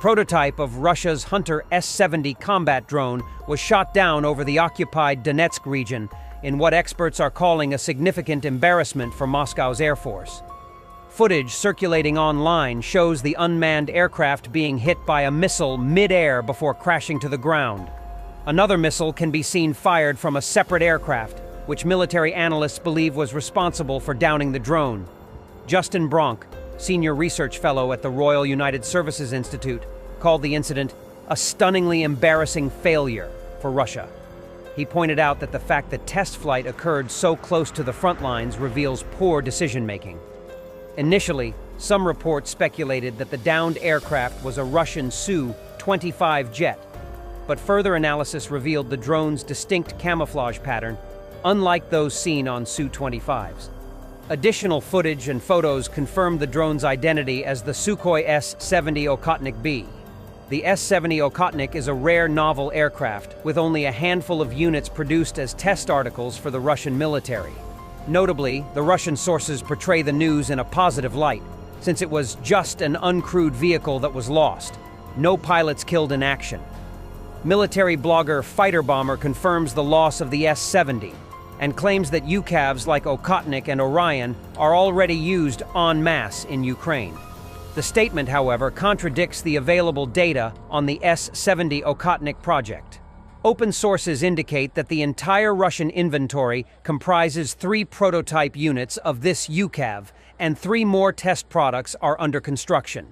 prototype of Russia's Hunter S-70 combat drone was shot down over the occupied Donetsk region in what experts are calling a significant embarrassment for Moscow's Air Force. Footage circulating online shows the unmanned aircraft being hit by a missile mid-air before crashing to the ground. Another missile can be seen fired from a separate aircraft, which military analysts believe was responsible for downing the drone. Justin Bronk, senior research fellow at the Royal United Services Institute, called the incident a stunningly embarrassing failure for Russia. He pointed out that the fact that test flight occurred so close to the front lines reveals poor decision-making. Initially, some reports speculated that the downed aircraft was a Russian Su-25 jet, but further analysis revealed the drone's distinct camouflage pattern, unlike those seen on Su-25s. Additional footage and photos confirmed the drone's identity as the Sukhoi S-70 Okhotnik B. The S-70 Okhotnik is a rare novel aircraft, with only a handful of units produced as test articles for the Russian military. Notably, the Russian sources portray the news in a positive light, since it was just an uncrewed vehicle that was lost. No pilots killed in action. Military blogger Fighter Bomber confirms the loss of the S-70 and claims that UCAVs like Okhotnik and Orion are already used en masse in Ukraine. The statement, however, contradicts the available data on the S-70 Okhotnik project. Open sources indicate that the entire Russian inventory comprises 3 prototype units of this UCAV, and 3 more test products are under construction.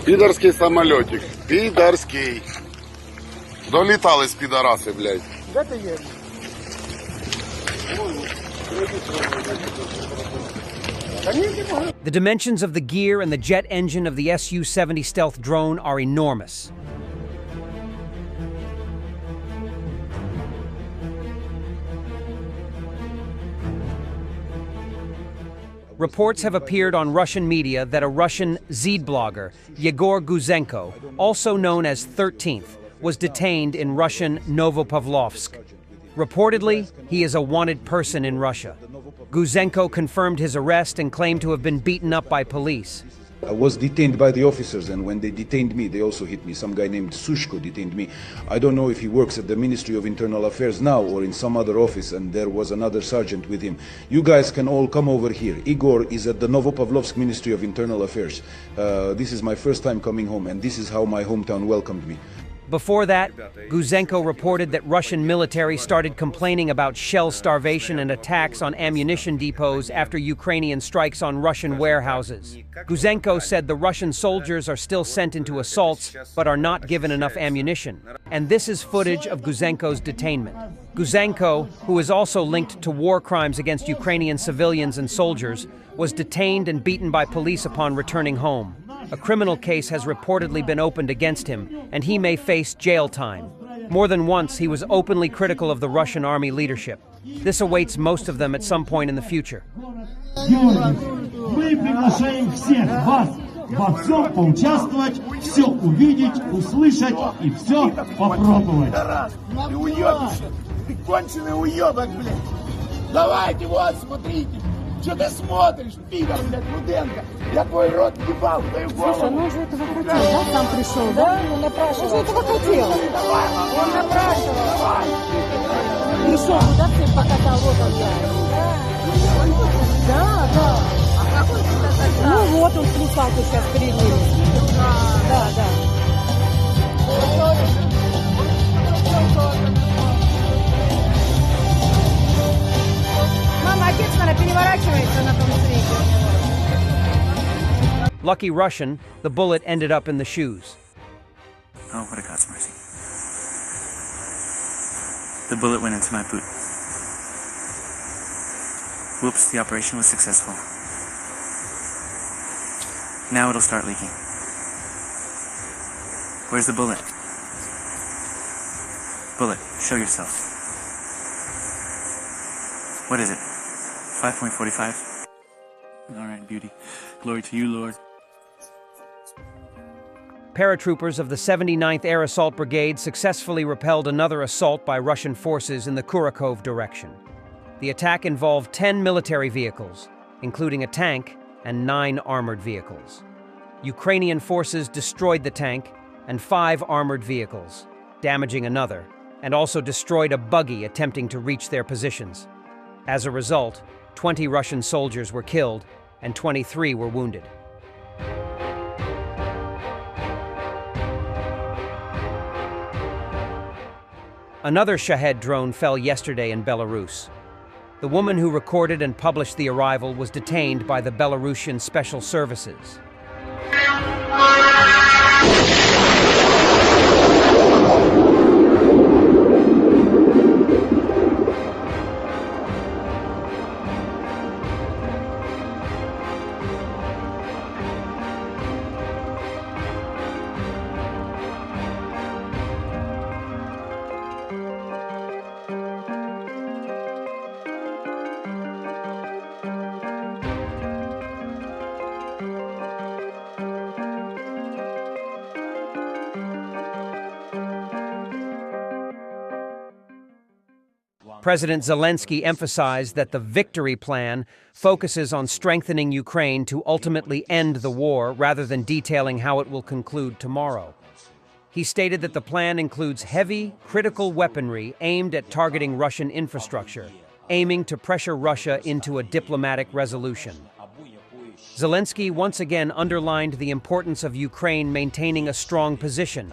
Підарський самолетик. Підарський. Долітали з підараси, блядь. Де ти є? The dimensions of the gear and the jet engine of the Su-70 stealth drone are enormous. Reports have appeared on Russian media that a Russian Zed blogger, Yegor Guzenko, also known as 13th, was detained in Russian Novopavlovsk. Reportedly, he is a wanted person in Russia. Guzenko confirmed his arrest and claimed to have been beaten up by police. I was detained by the officers, and when they detained me, they also hit me. Some guy named Sushko detained me. I don't know if he works at the Ministry of Internal Affairs now or in some other office, and there was another sergeant with him. You guys can all come over here. Igor is at the Novopavlovsk Ministry of Internal Affairs. This is my first time coming home, and this is how my hometown welcomed me. Before that, Guzenko reported that Russian military started complaining about shell starvation and attacks on ammunition depots after Ukrainian strikes on Russian warehouses. Guzenko said the Russian soldiers are still sent into assaults but are not given enough ammunition. And this is footage of Guzenko's detainment. Guzenko, who is also linked to war crimes against Ukrainian civilians and soldiers, was detained and beaten by police upon returning home. A criminal case has reportedly been opened against him, and he may face jail time. More than once, he was openly critical of the Russian army leadership. This awaits most of them at some point in the future. Мы приглашаем всех вас во всем поучаствовать, все увидеть, услышать и все попробовать. Ты уебище! Ты конченый уебок, блядь! Давайте, вот, смотрите! Что ты смотришь, пидор, блядь, Руденко? Я твой рот ебал, твою голову! Слушай, ну он же этого хотел, да, сам пришел, да? Он напрашивал. Он же этого хотел. Он напрашивал. Пришел, куда ты показал, вот он я. Да, да. А какой ты тогда? Ну вот он плясал сейчас перед ним. Да, да. Мама, отец, наверное, переворачивается на том свете. Lucky Russian, the bullet ended up in the shoes. Oh, what a God's mercy. The bullet went into my boot. Whoops, the operation was successful. Now it'll start leaking. Where's the bullet? Bullet, show yourself. What is it? 5.45? Alright, beauty. Glory to you, Lord. paratroopers of the 79th Air Assault Brigade successfully repelled another assault by Russian forces in the Kurakov direction. The attack involved 10 military vehicles, including a tank and 9 armored vehicles. Ukrainian forces destroyed the tank and 5 armored vehicles, damaging another, and also destroyed a buggy attempting to reach their positions. As a result, 20 Russian soldiers were killed and 23 were wounded. Another Shahed drone fell yesterday in Belarus. The woman who recorded and published the arrival was detained by the Belarusian Special Services. President Zelensky emphasized that the victory plan focuses on strengthening Ukraine to ultimately end the war rather than detailing how it will conclude tomorrow. He stated that the plan includes heavy, critical weaponry aimed at targeting Russian infrastructure, aiming to pressure Russia into a diplomatic resolution. Zelensky once again underlined the importance of Ukraine maintaining a strong position,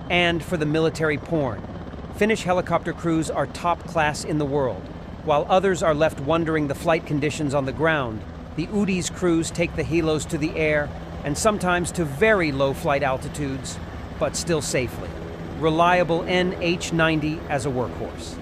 and for the military porn. Finnish helicopter crews are top class in the world. While others are left wondering the flight conditions on the ground, the UDI's crews take the helos to the air and sometimes to very low flight altitudes, but still safely. Reliable NH-90 as a workhorse.